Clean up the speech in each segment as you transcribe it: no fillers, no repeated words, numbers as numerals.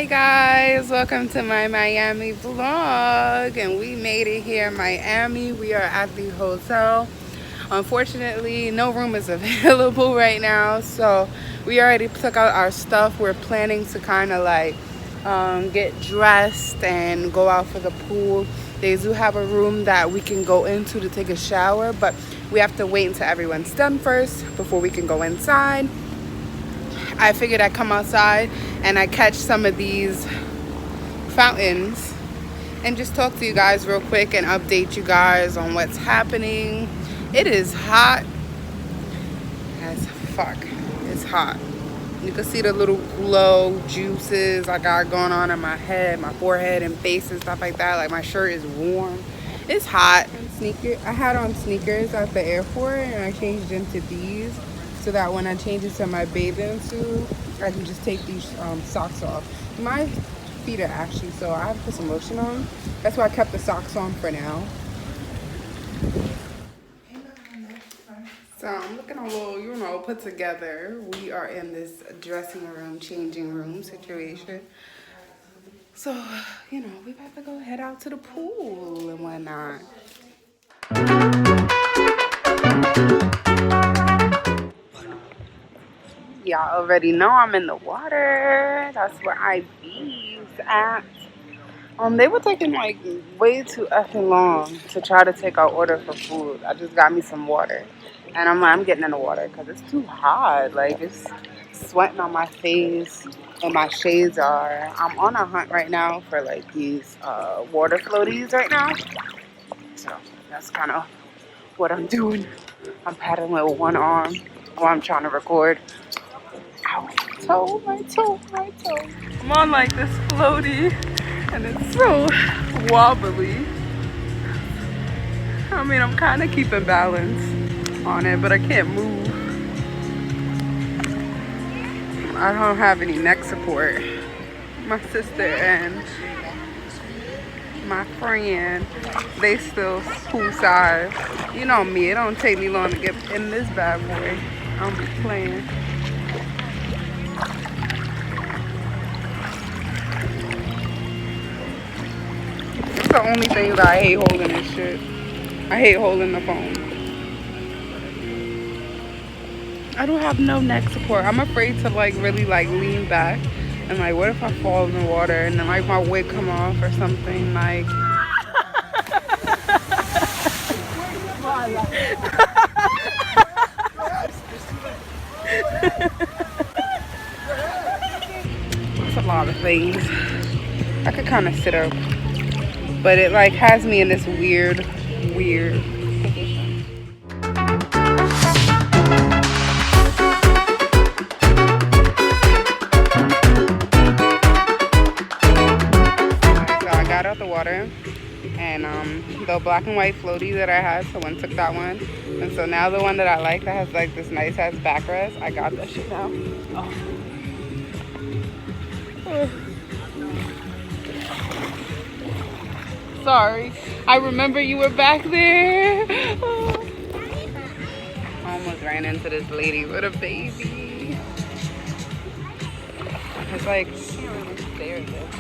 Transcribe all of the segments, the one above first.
Hi guys, welcome to my Miami vlog, and we made it here in Miami. We are at the hotel. Unfortunately, no room is available right now, so we already took out our stuff. We're planning to kind of like get dressed and go out for the pool. They do have a room that we can go into to take a shower, but we have to wait until everyone's done first before we can go inside. I figured I'd come outside and I catch some of these fountains and just talk to you guys real quick and update you guys on what's happening. It is hot as fuck. It's hot. You can see the little glow juices I got going on in my head, my forehead and face and stuff like that. Like my shirt is warm. It's hot. I had on sneakers at the airport and I changed them to these, so that when I change into my bathing suit, I can just take these socks off. My feet are ashy, so I have to put some lotion on. That's why I kept the socks on for now. So I'm looking a little, put together. We are in this dressing room, changing room situation. So, we about to go head out to the pool and whatnot. Y'all already know I'm in the water. That's where IB's at. They were taking like way too effing long to try to take our order for food. I just got me some water, and I'm getting in the water because it's too hot. Like it's sweating on my face, and my shades are. I'm on a hunt right now for like these water floaties right now. So that's kind of what I'm doing. I'm paddling with one arm while I'm trying to record. Ow, my toe. I'm on like this floaty and it's so wobbly. I mean, I'm kind of keeping balance on it, but I can't move. I don't have any neck support. My sister and my friend, they still poolside. You know me, it don't take me long to get in this bad boy. I'm just playing. It's the only thing that I hate holding this shit. I hate holding the phone. I don't have no neck support. I'm afraid to like really like lean back and like what if I fall in the water and then like my wig come off or something like. It's a lot of things. I could kind of sit up, but it like has me in this weird position. So I got out the water, and the black and white floaty that I had, someone took that one, and so now the one that I like that has like this nice ass backrest, I got that shit now. Sorry, I remember you were back there. I almost ran into this lady with a baby. It's like, I can't really stare at this.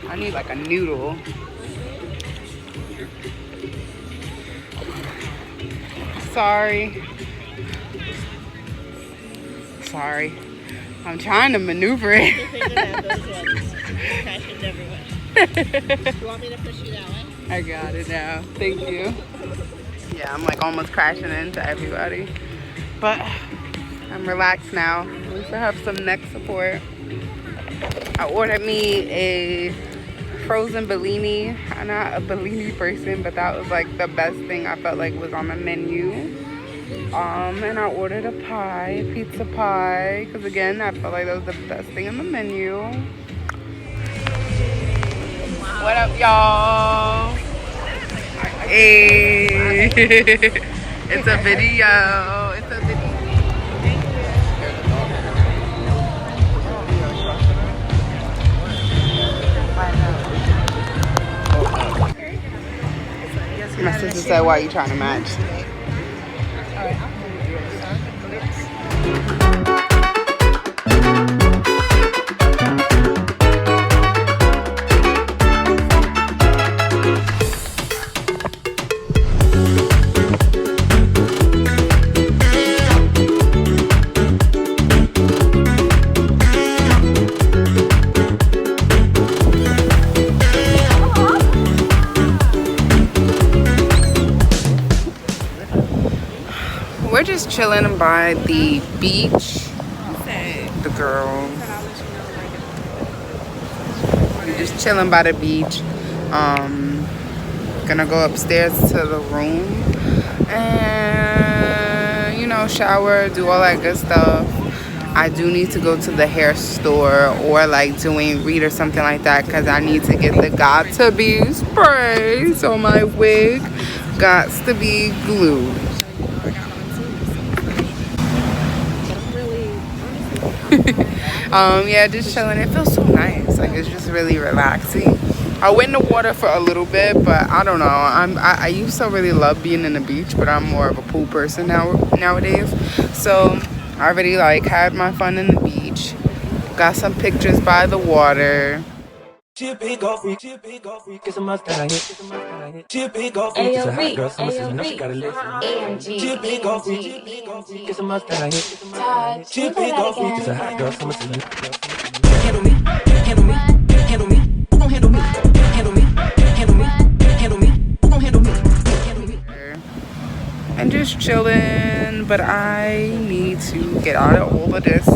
I need like a noodle. Sorry. I'm trying to maneuver it. You want me to push you that way? I got it now. Thank you. Yeah, I'm like almost crashing into everybody. But I'm relaxed now. At least I have some neck support. I ordered me a frozen Bellini. I'm not a Bellini person, but that was like the best thing I felt like was on the menu. And I ordered a pizza pie, because again, I felt like that was the best thing on the menu. What up, y'all? Hey. It's a video. My sister said, why are you trying to match? We're just chilling by the beach. The girls. We're just chilling by the beach. Gonna go upstairs to the room and, you know, shower, do all that good stuff. I do need to go to the hair store or like Dwayne Reed or something like that because I need to get the Got to Be spray. So my wig got to be glued. Yeah, just chilling. It feels so nice. Like, it's just really relaxing. I went in the water for a little bit, but I don't know. I used to really love being in the beach, but I'm more of a pool person nowadays. So I already like had my fun in the beach. Got some pictures by the water. She a big old freak, she a big old freak, it's a must that I hit. She a big old freak, it's a hot girl summer season, know she gotta listen. She a big old freak, it's a must that I hit. She a big old freak, it's a hot girl summer season. Handle me, handle me, handle me, who gon' handle me? Handle me, handle me, handle me, who gon' handle me? Handle me. And just chilling, but I need to get out of all of this,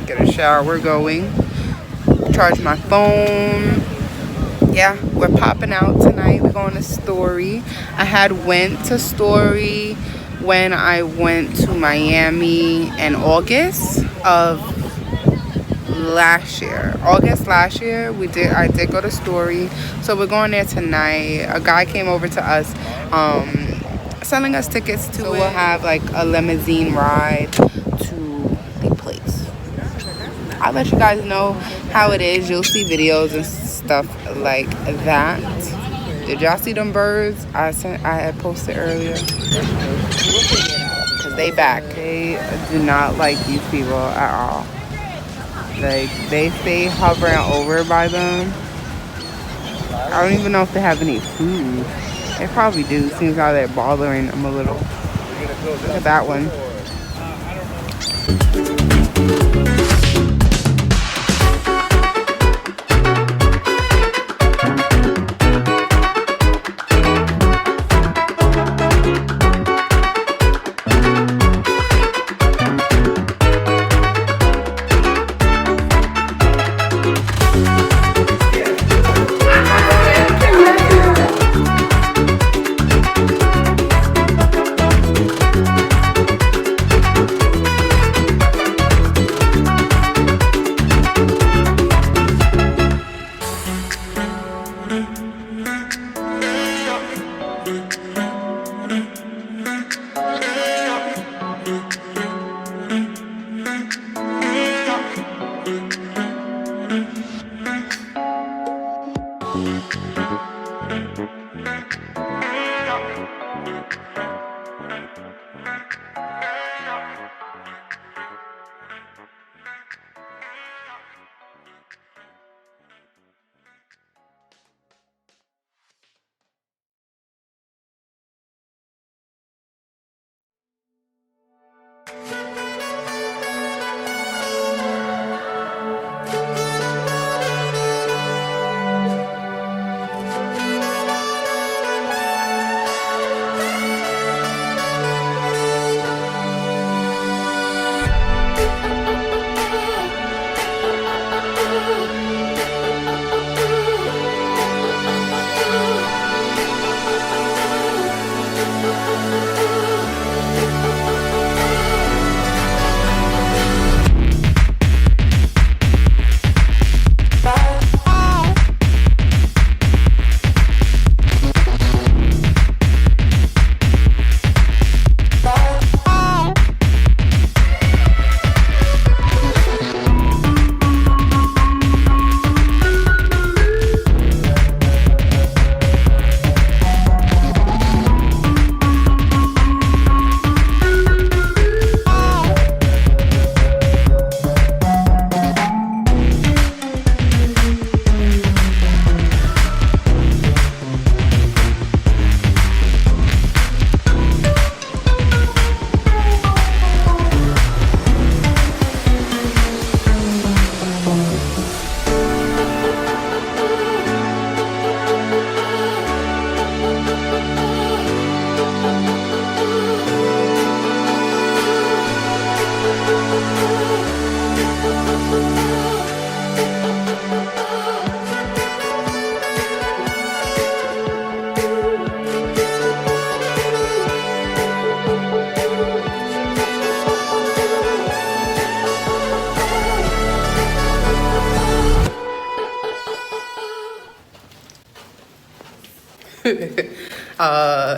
get a shower going, charge my phone. Yeah, we're popping out tonight. We're going to Story. I had went to Story when I went to Miami in August of last year. August last year, I did go to Story. So we're going there tonight. A guy came over to us selling us tickets to We'll have like a limousine ride to the place. I'll let you guys know how it is. You'll see videos and stuff like that. Did y'all see them birds I had posted earlier? Because they back. They do not like these people at all. Like, they stay hovering over by them. I don't even know if they have any food. They probably do. Seems how they're bothering them a little. Look at that one.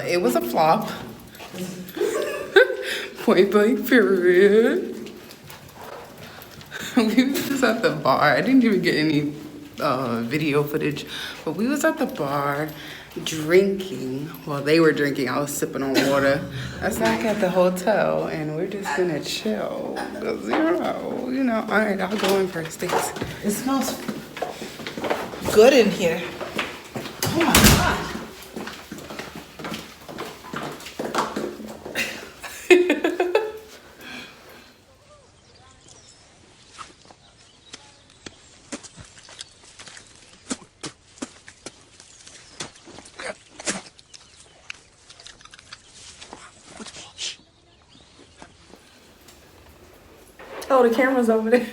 It was a flop. Point blank period. We was at the bar. I didn't even get any video footage, but we was at the bar drinking. Well, they were drinking. I was sipping on water. That's back at the hotel, and we're just gonna chill. 'Cause, you know. All right, I'll go in first. Thanks. It smells good in here. Oh my God. Oh, the camera's over there.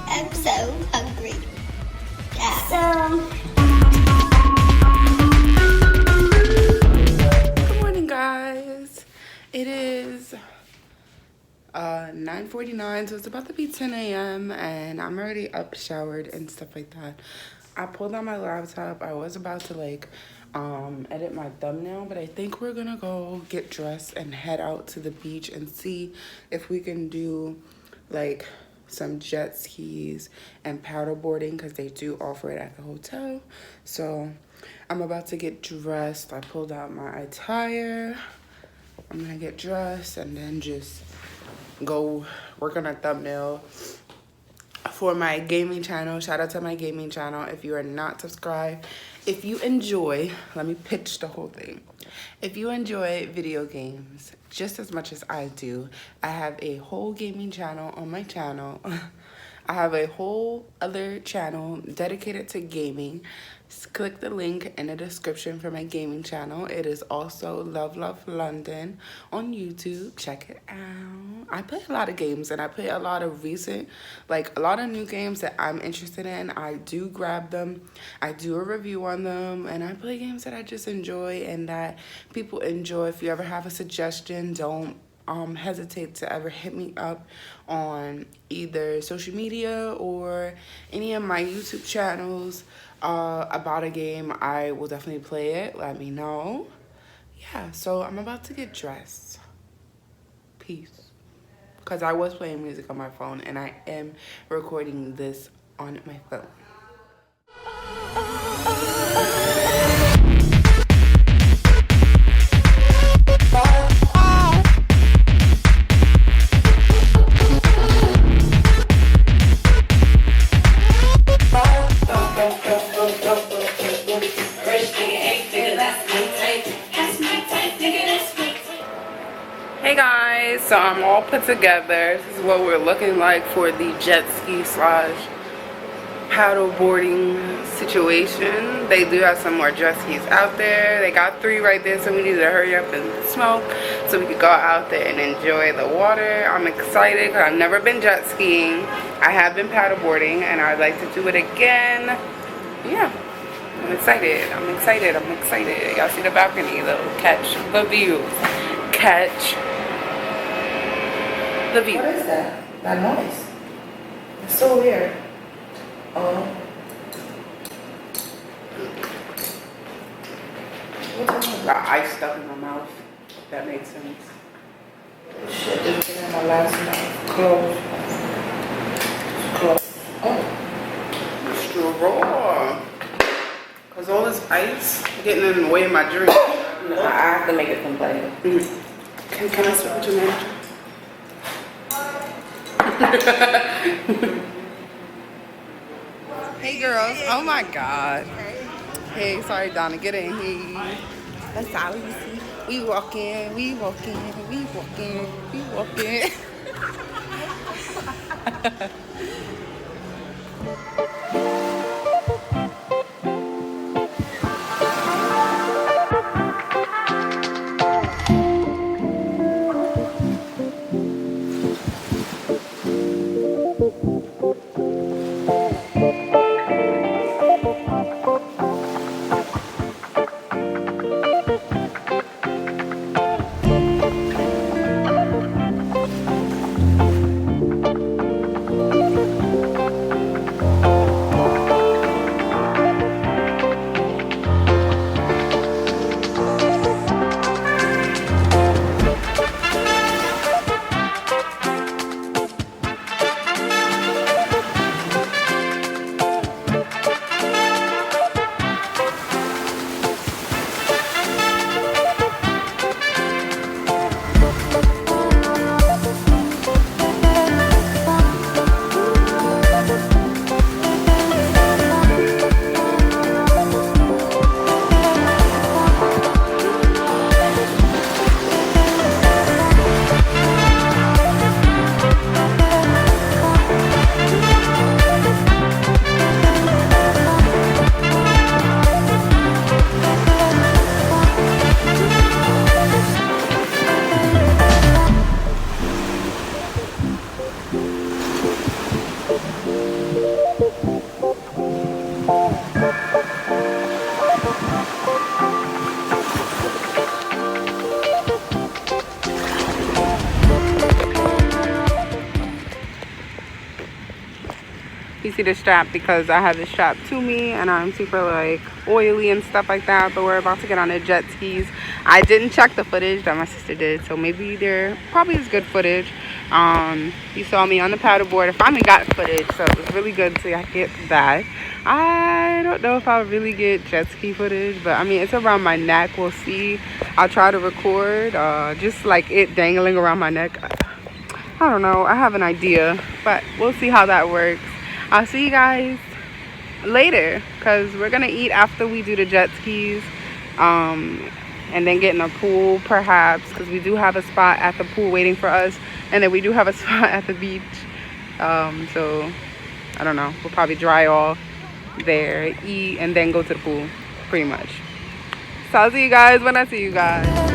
I'm so hungry. Yeah. Good morning, guys. It is 9:49, so it's about to be 10 a.m. and I'm already up, showered, and stuff like that. I pulled out my laptop. I was about to edit my thumbnail, but I think we're gonna go get dressed and head out to the beach and see if we can do like some jet skis and paddleboarding, because they do offer it at the hotel. So I'm about to get dressed. I pulled out my attire. I'm gonna get dressed and then just go work on a thumbnail for my gaming channel. Shout out to my gaming channel if you are not subscribed. If you enjoy, let me pitch the whole thing. If you enjoy video games just as much as I do, I have a whole gaming channel on my channel. I have a whole other channel dedicated to gaming. Just click the link in the description for my gaming channel. It is also Love Londyn on YouTube. Check it out. I play a lot of games, and I play a lot of recent, like a lot of new games that I'm interested in. I do grab them. I do a review on them, and I play games that I just enjoy and that people enjoy. If you ever have a suggestion, don't hesitate to ever hit me up on either social media or any of my YouTube channels about a game. I will definitely play it. Let me know. Yeah, so I'm about to get dressed. Peace. Because I was playing music on my phone, and I am recording this on my phone. Hey guys, so I'm all put together. This is what we're looking like for the jet ski slash paddle boarding situation. They do have some more jet skis out there. They got 3 right there, so we need to hurry up and smoke so we can go out there and enjoy the water. I'm excited because I've never been jet skiing. I have been paddle boarding and I'd like to do it again. Yeah, I'm excited. I'm excited. I'm excited. Y'all see the balcony? Little catch the view. Catch the view. What is that? That noise? It's so weird. Oh. Got ice stuck in my mouth. That makes sense. Shit, just getting my last mouth closed. Closed. Oh. Straw. Cause all this ice getting in the way of my drink. No, I have to make a complaint. Can I speak with your manager? Hey girls, oh my god. Hey, sorry Donna, get in here. That's all you see. We walking, we walking, we walking, we walking. You see the strap because I have the strap to me and I'm super like oily and stuff like that, but we're about to get on the jet skis. I didn't check the footage that my sister did, so maybe there probably is good footage. You saw me on the paddleboard. I finally got footage, so it was really good to get that. I don't know if I'll really get jet ski footage, but I mean, it's around my neck. We'll see. I'll try to record just like it dangling around my neck. I don't know, I have an idea, but we'll see how that works. I'll see you guys later because we're gonna eat after we do the jet skis, and then get in a pool perhaps, because we do have a spot at the pool waiting for us, and then we do have a spot at the beach. So I don't know, we'll probably dry off there, eat, and then go to the pool pretty much. So I'll see you guys when I see you guys.